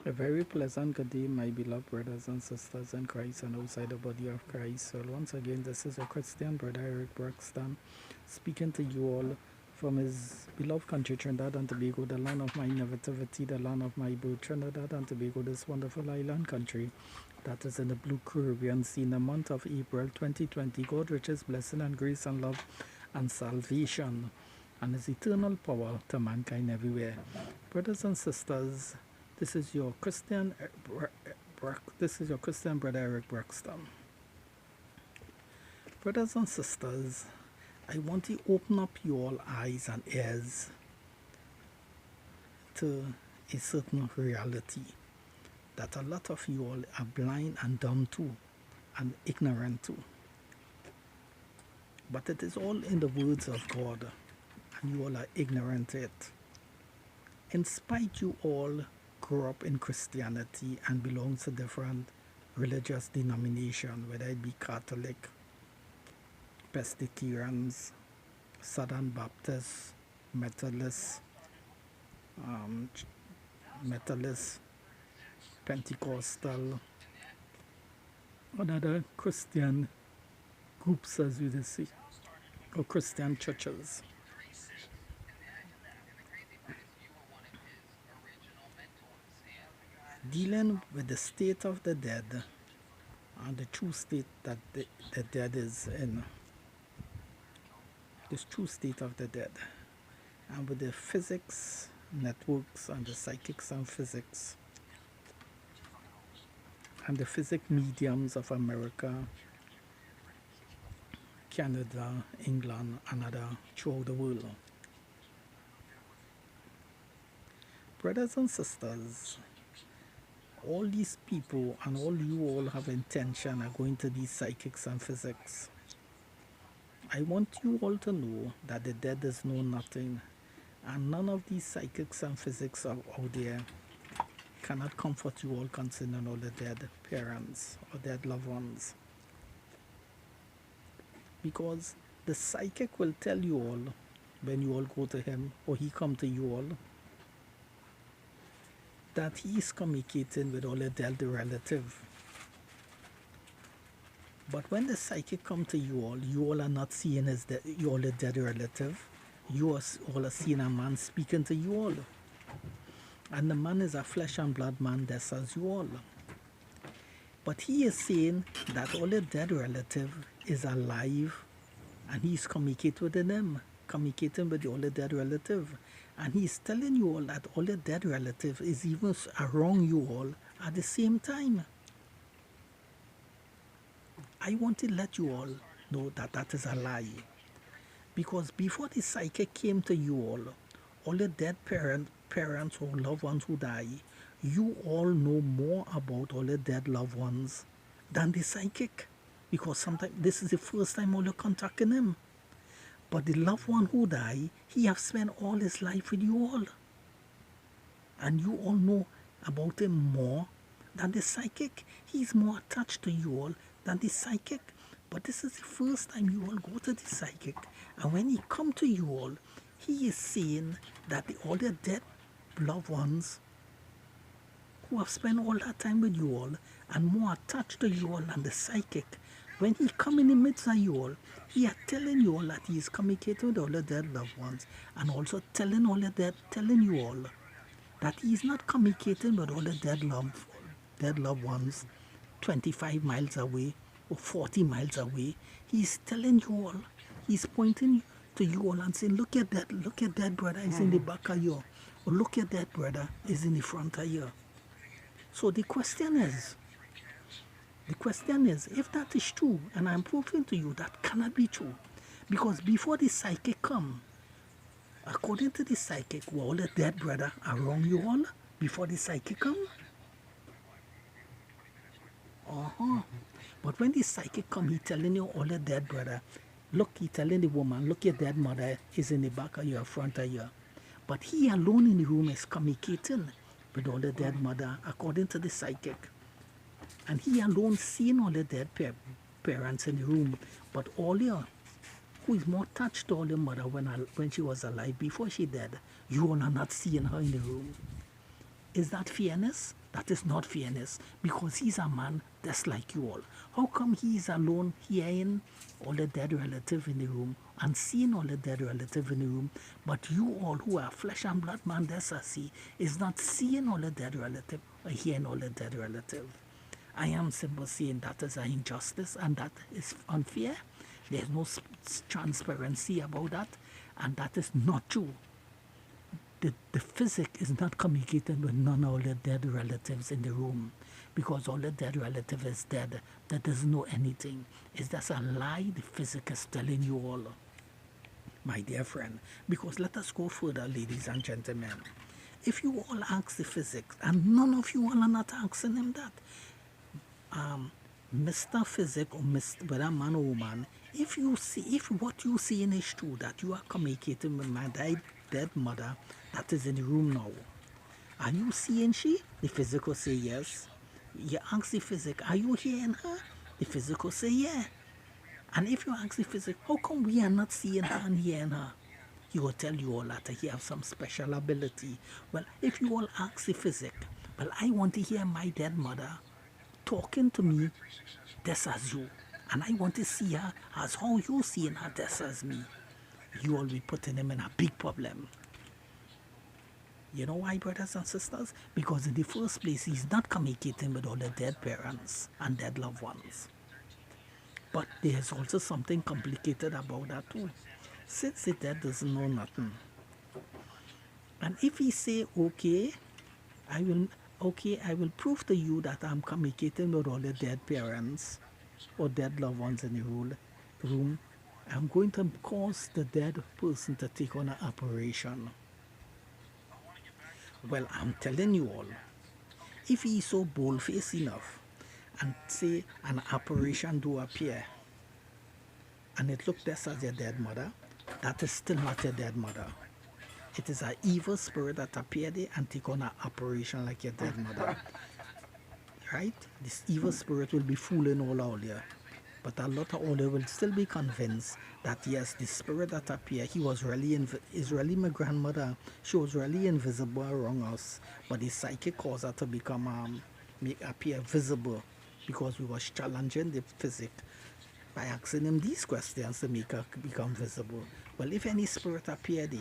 A very pleasant good day, my beloved brothers and sisters in Christ and outside the body of Christ. So, once again, this is your Christian brother Eric Broxton speaking to you all from his beloved country, Trinidad and Tobago, the land of my nativity, the land of my birth, Trinidad and Tobago, this wonderful island country that is in the blue Caribbean sea in the month of April 2020. God riches, blessing, and grace, and love, and salvation, and his eternal power to mankind everywhere. Brothers and sisters, this is your Christian brother Eric Braxton. Brothers and sisters, I want to open up your eyes and ears to a certain reality that a lot of you all are blind and dumb to and ignorant to. But it is all in the words of God, and you all are ignorant to it. In spite you all grew up in Christianity and belong to different religious denominations, whether it be Catholic, Presbyterians, Southern Baptist, Methodist, Pentecostal, and other Christian groups, as we say, or Christian churches. Dealing with the state of the dead and the true state that the dead is in, this true state of the dead, and with the physics networks and the psychics and physics and the physic mediums of America, Canada, England, and other throughout the world. Brothers and sisters, all these people and all you all have intention are going to these psychics and physics. I want you all to know that the dead is know nothing, and none of these psychics and physics out there cannot comfort you all concerning all the dead parents or dead loved ones. Because the psychic will tell you all when you all go to him or he come to you all that he is communicating with all the dead relative. But when the psychic come to you all are not seeing his you all a dead relative. You all are seeing a man speaking to you all. And the man is a flesh and blood man just as you all. But he is saying that all the dead relative is alive and he's communicating with them, communicating with all the dead relative. And he's telling you all that all the dead relative is even around you all at the same time. I want to let you all know that that is a lie. Because before the psychic came to you all the dead parents or loved ones who die, you all know more about all the dead loved ones than the psychic. Because sometimes this is the first time all you're contacting him. But the loved one who died, he has spent all his life with you all. And you all know about him more than the psychic. He's more attached to you all than the psychic. But this is the first time you all go to the psychic. And when he come to you all, he is saying that all the dead loved ones who have spent all that time with you all and more attached to you all than the psychic, when he come in the midst of you all, he is telling you all that he is communicating with all the dead loved ones, and also telling you all that he is not communicating with all the dead loved ones 25 miles away or 40 miles away. He's telling you all, he's pointing to you all and saying, look at that brother is in the back of you, or look at that brother is in the front of you. So the question is, if that is true, and I'm proving to you that cannot be true, because before the psychic come, according to the psychic, were all the dead brother around you all before the psychic come? But when the psychic come, he telling you all the dead brother, look, he telling the woman, look, your dead mother is in the back of your front of you. But he alone in the room is communicating with all the dead mother according to the psychic. And he alone seeing all the dead parents in the room. But all you, who is more attached to all the mother when she was alive, before she died, you all are not seeing her in the room. Is that fairness? That is not fairness because he's a man just like you all. How come he is alone hearing all the dead relative in the room and seeing all the dead relative in the room, but you all who are flesh and blood man, that's a see, is not seeing all the dead relative or hearing all the dead relative? I am simply saying that is an injustice and that is unfair. There's no transparency about that, and that is not true. The physic is not communicating with none of the dead relatives in the room because all the dead relative is dead. That doesn't know anything. It's just a lie the physic is telling you all, my dear friend. Because let us go further, ladies and gentlemen. If you all ask the physics, and none of you all are not asking him that, Mr. Physic or Mr. whether man or woman, if you see, if what you seeing is true, that you are communicating with my dead mother that is in the room now, are you seeing she? The physical say yes. You ask the physic, are you hearing her? The physical say yeah. And if you ask the physic, how come we are not seeing her and hearing her? He will tell you all that he have some special ability. Well, if you all ask the physic, well, I want to hear my dead mother talking to me just as you, and I want to see her as how you seeing her just as me. You will be putting him in a big problem. You know why, brothers and sisters? Because in the first place, he's not communicating with all the dead parents and dead loved ones. But there's also something complicated about that too. Since the dead doesn't know nothing, and if he say, I will, I will prove to you that I'm communicating with all the dead parents or dead loved ones in the room, I'm going to cause the dead person to take on an operation. Well, I'm telling you all, if he is so bold-faced enough and say an operation do appear and it looks just as your dead mother, that is still not your dead mother. It is an evil spirit that appeared there and take on an operation like your dead mother. Right? This evil spirit will be fooling all out there. But a lot of older will still be convinced that yes, the spirit that appeared, he was really is really my grandmother. She was really invisible around us, but the psychic caused her to become appear visible because we was challenging the physics by asking him these questions to make her become visible. Well, if any spirit appeared there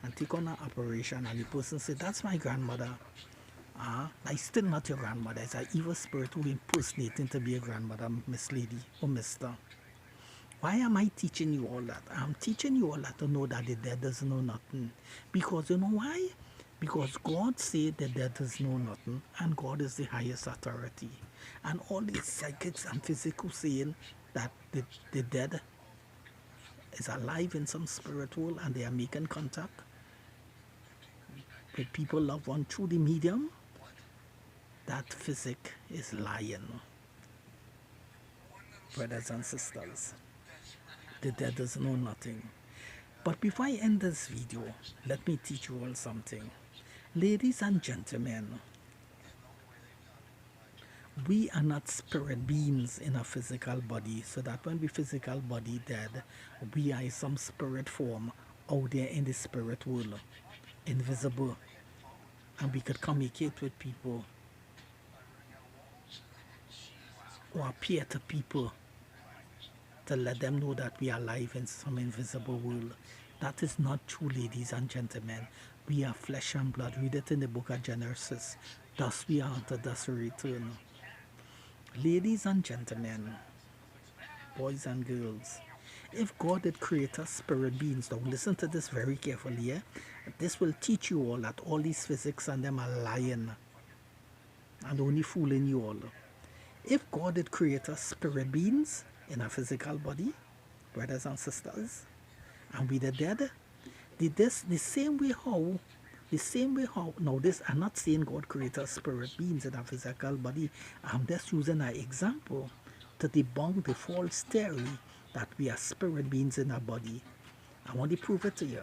and take on an operation and the person said, that's my grandmother, that's still not your grandmother. It's an evil spirit who impersonating to be a grandmother, Miss Lady or Mister. Why am I teaching you all that? I'm teaching you all that to know that the dead doesn't know nothing. Because you know why? Because God said the dead does know nothing and God is the highest authority. And all these psychics and physical saying that the dead is alive in some spiritual and they are making contact with people loved one through the medium, that physic is lying. Brothers and sisters, the dead does know nothing. But before I end this video, let me teach you all something. Ladies and gentlemen, we are not spirit beings in a physical body, so that when we physical body dead, we are in some spirit form out there in the spirit world, invisible, and we could communicate with people or appear to people to let them know that we are alive in some invisible world. That is not true, ladies and gentlemen. We are flesh and blood. Read it in the book of Genesis. Thus we are unto thus we return. Ladies and gentlemen, boys and girls, if God did create us spirit beings, now listen to this very carefully, yeah? This will teach you all that all these physics and them are lying and only fooling you all. If God did create us spirit beings in a physical body, brothers and sisters, and we the dead, the same way how, now this, I'm not saying God created spirit beings in a physical body, I'm just using an example to debunk the false theory that we are spirit beings in a body. I want to prove it to you.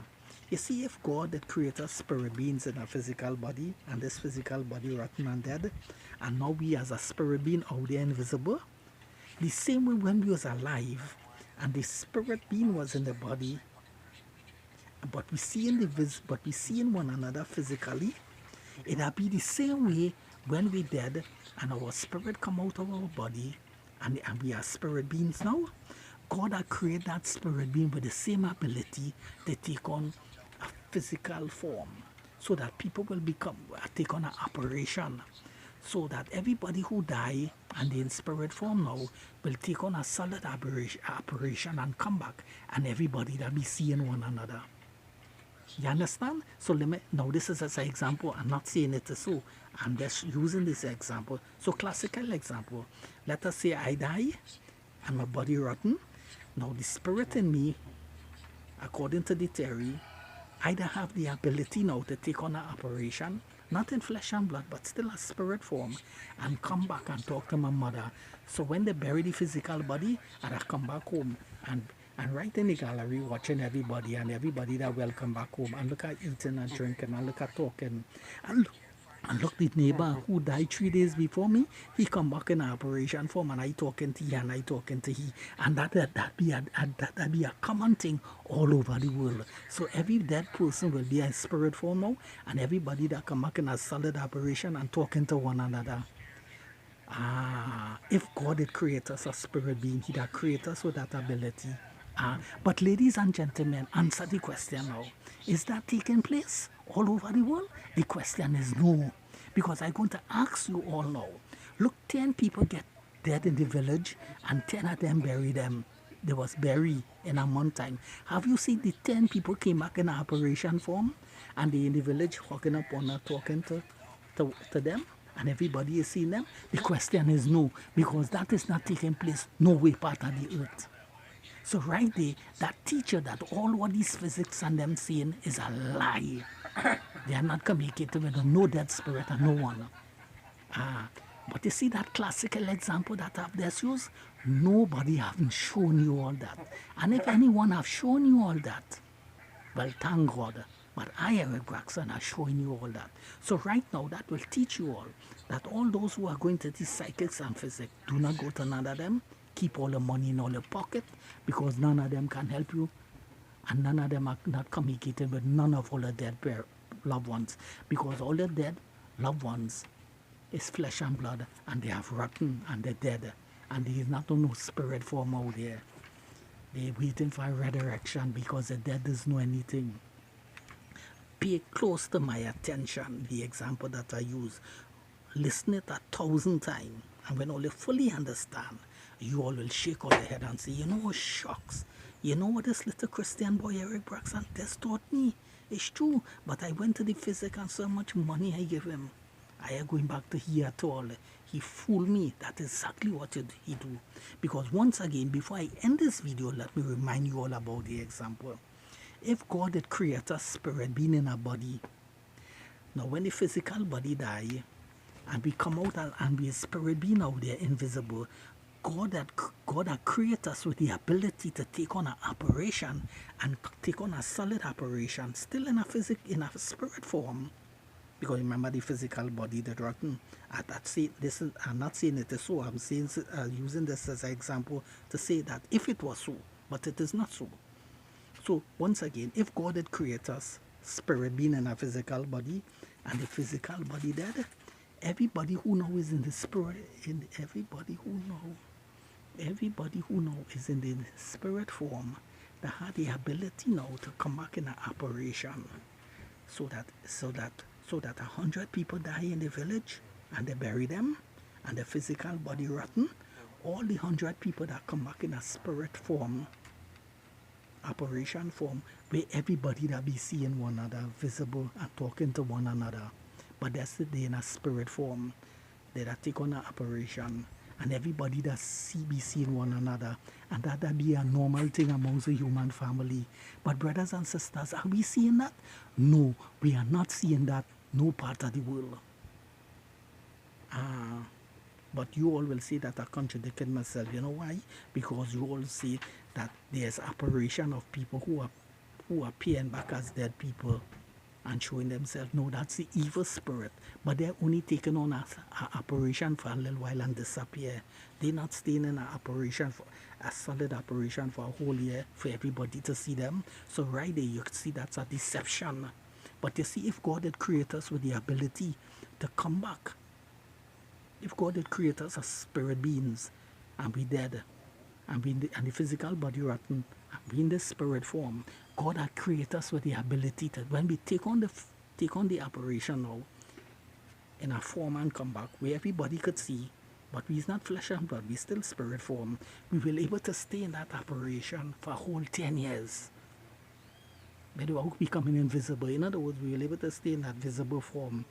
You see, if God had created spirit beings in a physical body, and this physical body rotten and dead, and now we as a spirit being out there invisible, the same way when we was alive, and the spirit being was in the body, but we seeing one another physically, it'll be the same way when we dead and our spirit come out of our body, and we are spirit beings now, God had created that spirit being with the same ability to take on a physical form, so that people will take on an operation, so that everybody who die and they in spirit form now will take on a solid operation and come back, and everybody that be seeing one another. You understand? So let me, now this is as an example. I'm not saying it is so. I'm just using this example. So classical example. Let us say I die and my body rotten. Now the spirit in me, according to the theory, either have the ability now to take on an operation, not in flesh and blood, but still a spirit form, and come back and talk to my mother. So when they bury the physical body, and I come back home and right in the gallery watching everybody, and everybody that welcome back home, and look at eating and drinking, and look at talking, and and look, the neighbor who died 3 days before me, he come back in operation form, and I talking to he and I talking to he. And that be a common thing all over the world. So every dead person will be a spirit form now, and everybody that come back in a solid operation and talking to one another. If God had created us a spirit being, He'd have created us with that ability. But ladies and gentlemen, answer the question now. Is that taking place all over the world? The question is no. Because I'm going to ask you all now. Look, 10 people get dead in the village and 10 of them bury them. They was buried in a month time. Have you seen the 10 people came back in operation form and they in the village walking up on her talking to them? And everybody is seeing them? The question is no, because that is not taking place no way part of the earth. So right there, that teacher that all what these physics and them saying is a lie. They are not communicating with no dead spirit and no one. But you see that classical example that I've just used? Nobody haven't shown you all that. And if anyone have shown you all that, well, thank God. But I, Eric Braxton, are showing you all that. So right now, that will teach you all that all those who are going to these psychics and physics, do not go to none of them. Keep all the money in all your pocket, because none of them can help you. And none of them are not communicating with none of all the dead loved ones. Because all the dead loved ones is flesh and blood, and they have rotten, and they're dead. And there is not no spirit form out there. They're waiting for a resurrection, because the dead doesn't know anything. Pay close to my attention the example that I use. Listen it 1,000 times, and when all you fully understand, you all will shake all your head and say, you know what, shucks, you know what this little Christian boy Eric Braxton just taught me? It's true, but I went to the physics and so much money I give him. I am going back to here at all. He fooled me. That's exactly what he do. Because once again, before I end this video, let me remind you all about the example. If God had created a spirit being in a body, now when the physical body die, and we come out and be a spirit being out there invisible, God had created us with the ability to take on an operation and take on a solid operation, still in a spirit form. Because remember the physical body that rotten. I'm not saying it is so. I'm saying using this as an example to say that if it was so, but it is not so. So once again, if God had created us, spirit being in a physical body, and the physical body dead, everybody who know is in the spirit, everybody who know is in the spirit form, that had the ability now to come back in an operation, so that 100 people die in the village and they bury them, and the physical body rotten. All the 100 people that come back in a spirit form, operation form, where everybody that be seeing one another, visible and talking to one another, but that's the day in a spirit form. They that take on an operation, and everybody that be seeing one another, and that be a normal thing amongst the human family. But brothers and sisters, are we seeing that? No, we are not seeing that no part of the world. But you all will say that I contradicted myself. You know why? Because you all say that there's operation of people who are appearing back as dead people and showing themselves. No, that's the evil spirit. But they're only taking on an operation for a little while and disappear. They're not staying in an operation, for a solid operation for a whole year for everybody to see them. So right there, you can see that's a deception. But you see, if God had created us with the ability to come back if God had created us as spirit beings and we dead, and the physical body rotten, and we in the spirit form, God had created us with the ability that when we take on the operation now in a form and come back where everybody could see, but we is not flesh and blood, we still spirit form, we will able to stay in that operation for a whole 10 years without becoming invisible. In other words, we will able to stay in that visible form,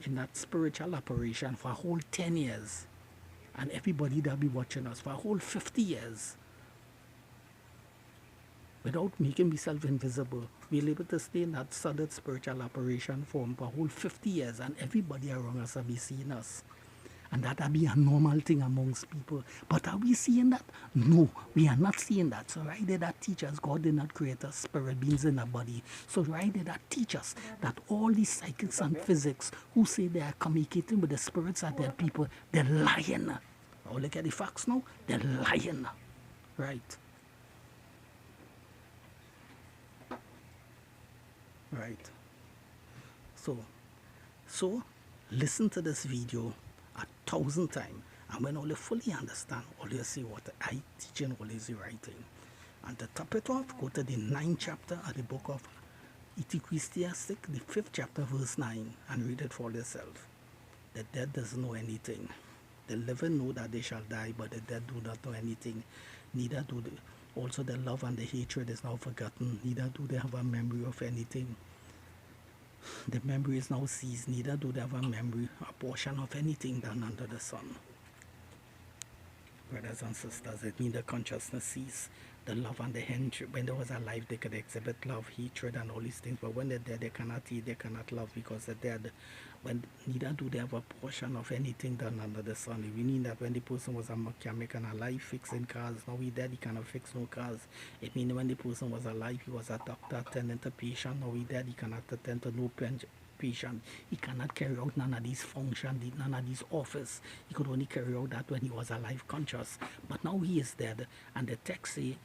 in that spiritual operation for a whole 10 years. And everybody that be watching us for a whole 50 years without making myself invisible. We'll able to stay in that solid spiritual operation form for a whole 50 years, and everybody around us will be seeing us. And that'll be a normal thing amongst people. But are we seeing that? No, we are not seeing that. So right there that teaches God did not create us spirit beings in a body. So right there that teaches that all these psychics and physics who say they are communicating with the spirits of dead people, they're lying. Oh, look at the facts now. They're lying. Right. Right. So listen to this video 1,000 times, and when all you fully understand, all you see what I teaching, all is writing. And to top it off, go to the 9th chapter of the book of Ecclesiastes, the 5th chapter, verse 9, and read it for yourself. The dead doesn't know anything. The living know that they shall die, but the dead do not know anything. Neither do they. Also the love and the hatred is now forgotten. Neither do they have a memory of anything. The memory is now ceased. Neither do they have a memory, a portion of anything done under the sun. Brothers and sisters, it means the consciousness ceased. The love and the hatred, when they was alive, they could exhibit love, hatred, and all these things. But when they're dead, they cannot eat, they cannot love because they're dead. When neither do they have a portion of anything done under the sun. It means that when the person was a mechanic and alive fixing cars, now he dead, he cannot fix no cars. It means when the person was alive, he was a doctor attending to patient. Now he dead, he cannot attend to no patient. He cannot carry out none of these functions, none of these office. He could only carry out that when he was alive conscious. But now he is dead, and the text say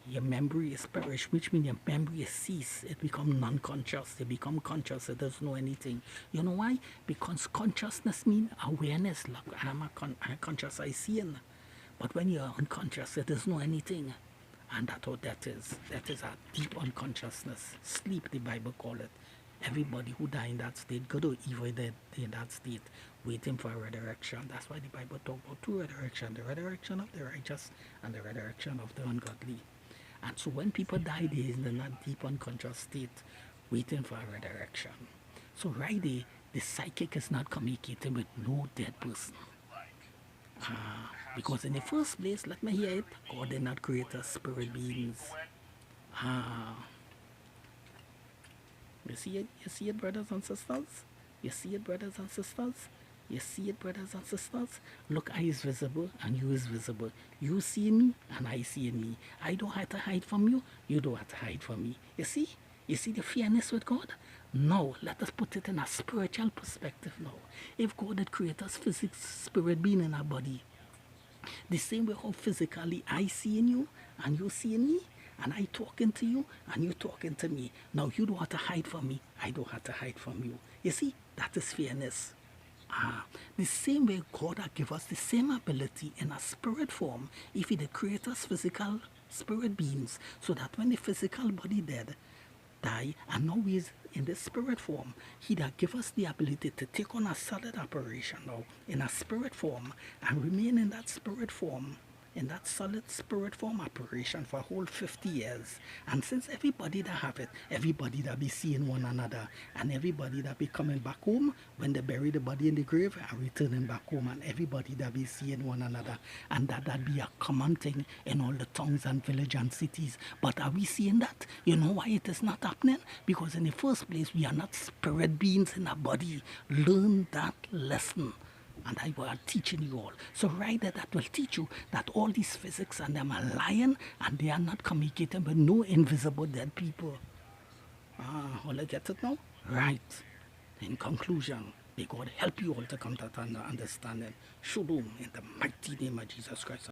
your memory is perished, which means your memory is ceased. It becomes non-conscious. It becomes conscious. It doesn't know anything. You know why? Because consciousness means awareness. Look, I'm conscious, I see. But when you're unconscious, it doesn't know anything. And that's what that is. That is a deep unconsciousness. Sleep, the Bible call it. Everybody who die in that state, good or evil, they in that state, waiting for a resurrection. That's why the Bible talks about two resurrections, the resurrection of the righteous and the resurrection of the ungodly. And so when people die, they is in that deep unconscious state, waiting for a resurrection. So right there, the psychic is not communicating with no dead person. Because in the first place, let me hear it, God did not create us spirit beings. You see it? You see it, brothers and sisters? You see it, brothers and sisters? You see it, brothers and sisters? Look, I is visible and you is visible. You see me and I see me. I don't have to hide from you. You don't have to hide from me. You see? You see the fairness with God? Now, let us put it in a spiritual perspective now. If God had created us physics, spirit being in our body, the same way how physically I see in you and you see in me, and I talking to you and you talking to me. Now you don't have to hide from me. I don't have to hide from you. You see, that is fairness. The same way God has given us the same ability in a spirit form, if He did create us physical spirit beings, so that when the physical body dead, die, and now we is in the spirit form, He that give us the ability to take on a solid operation now in a spirit form and remain in that spirit form, in that solid spirit form operation for a whole 50 years. And since everybody that have it, everybody that be seeing one another, and everybody that be coming back home when they bury the body in the grave and returning back home, and everybody that be seeing one another, and that be a common thing in all the towns and villages and cities. But are we seeing that? You know why it is not happening? Because in the first place, we are not spirit beings in a body. Learn that lesson. And I will teaching you all. So right there, that will teach you that all these physics and them are lying, and they are not communicating with no invisible dead people. All I get it now? Right. In conclusion, may God help you all to come to that understanding. Shalom in the mighty name of Jesus Christ.